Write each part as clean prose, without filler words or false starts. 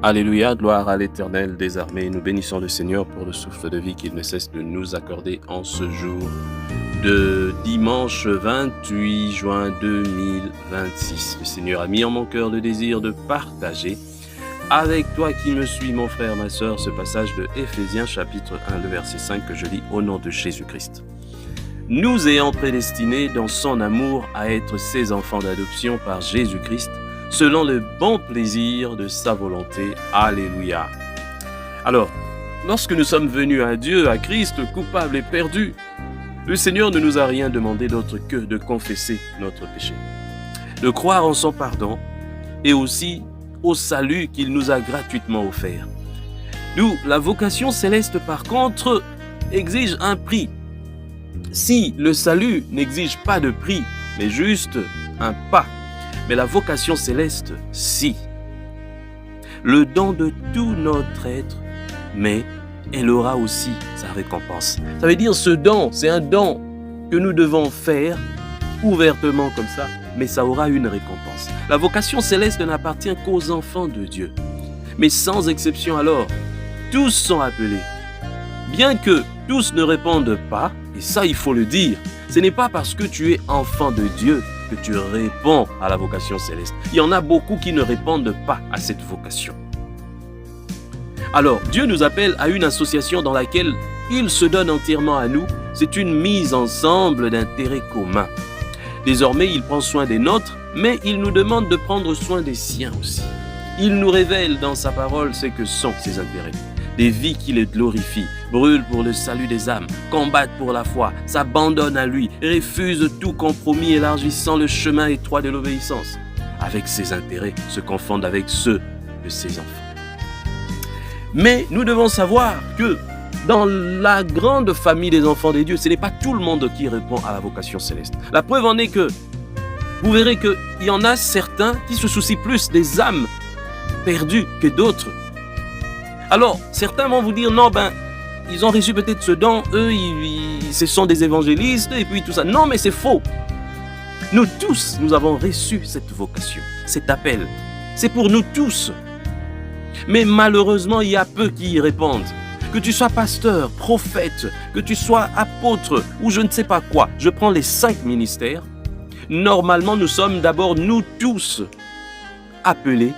Alléluia, gloire à l'Éternel des armées. Nous bénissons le Seigneur pour le souffle de vie qu'il ne cesse de nous accorder en ce jour de dimanche 28 juin 2026. Le Seigneur a mis en mon cœur le désir de partager avec toi qui me suis, mon frère, ma sœur, ce passage de Éphésiens chapitre 1, le verset 5 que je lis au nom de Jésus-Christ. Nous ayant prédestinés dans son amour à être ses enfants d'adoption par Jésus-Christ, selon le bon plaisir de sa volonté. Alléluia. Alors, lorsque nous sommes venus à Dieu, à Christ, coupables et perdus, le Seigneur ne nous a rien demandé d'autre que de confesser notre péché, de croire en son pardon et aussi au salut qu'il nous a gratuitement offert. Nous, la vocation céleste, par contre, exige un prix. Si le salut n'exige pas de prix, mais juste un pas, mais la vocation céleste, si. Le don de tout notre être, mais elle aura aussi sa récompense. Ça veut dire ce don, c'est un don que nous devons faire ouvertement comme ça, mais ça aura une récompense. La vocation céleste n'appartient qu'aux enfants de Dieu. Mais sans exception alors, tous sont appelés. Bien que tous ne répondent pas, et ça il faut le dire, ce n'est pas parce que tu es enfant de Dieu que tu réponds à la vocation céleste. Il y en a beaucoup qui ne répondent pas à cette vocation. Alors, Dieu nous appelle à une association dans laquelle il se donne entièrement à nous. C'est une mise ensemble d'intérêts communs. Désormais, il prend soin des nôtres, mais il nous demande de prendre soin des siens aussi. Il nous révèle dans sa parole ce que sont ses intérêts. Des vies qui le glorifient, brûlent pour le salut des âmes, combattent pour la foi, s'abandonnent à lui, refusent tout compromis élargissant le chemin étroit de l'obéissance. Avec ses intérêts se confondent avec ceux de ses enfants. Mais nous devons savoir que dans la grande famille des enfants de Dieu, ce n'est pas tout le monde qui répond à la vocation céleste. La preuve en est que vous verrez qu'il y en a certains qui se soucient plus des âmes perdues que d'autres. Alors, certains vont vous dire, non, ils ont reçu peut-être ce don, eux, ce sont des évangélistes, et puis tout ça. Non, mais c'est faux. Nous tous, nous avons reçu cette vocation, cet appel. C'est pour nous tous. Mais malheureusement, il y a peu qui y répondent. Que tu sois pasteur, prophète, que tu sois apôtre, ou je ne sais pas quoi, je prends les 5 ministères. Normalement, nous sommes d'abord, nous tous, appelés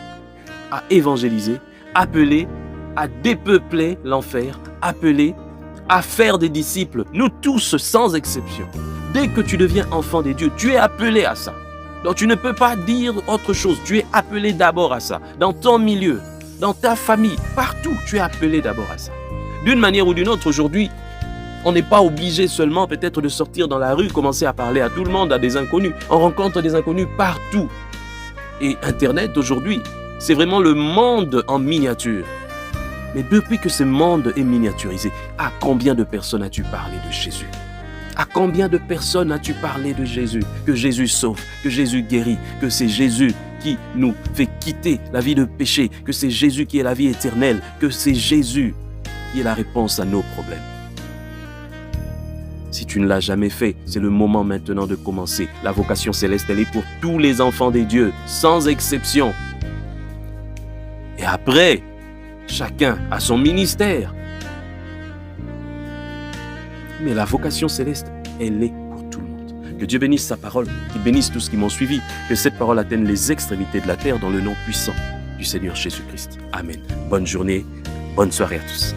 à évangéliser, appelés à dépeupler l'enfer, appelés à faire des disciples, nous tous sans exception. Dès que tu deviens enfant des dieux, tu es appelé à ça. Donc tu ne peux pas dire autre chose, tu es appelé d'abord à ça. Dans ton milieu, dans ta famille, partout, tu es appelé d'abord à ça. D'une manière ou d'une autre, aujourd'hui, on n'est pas obligé seulement peut-être de sortir dans la rue, commencer à parler à tout le monde, à des inconnus. On rencontre des inconnus partout. Et Internet aujourd'hui, c'est vraiment le monde en miniature. Mais depuis que ce monde est miniaturisé, à combien de personnes as-tu parlé de Jésus? À combien de personnes as-tu parlé de Jésus? Que Jésus sauve, que Jésus guérit, que c'est Jésus qui nous fait quitter la vie de péché, que c'est Jésus qui est la vie éternelle, que c'est Jésus qui est la réponse à nos problèmes. Si tu ne l'as jamais fait, c'est le moment maintenant de commencer. La vocation céleste, elle est pour tous les enfants des dieux, sans exception. Et après, chacun a son ministère. Mais la vocation céleste, elle est pour tout le monde. Que Dieu bénisse sa parole, qu'il bénisse tous ceux qui m'ont suivi, que cette parole atteigne les extrémités de la terre dans le nom puissant du Seigneur Jésus-Christ. Amen. Bonne journée, bonne soirée à tous.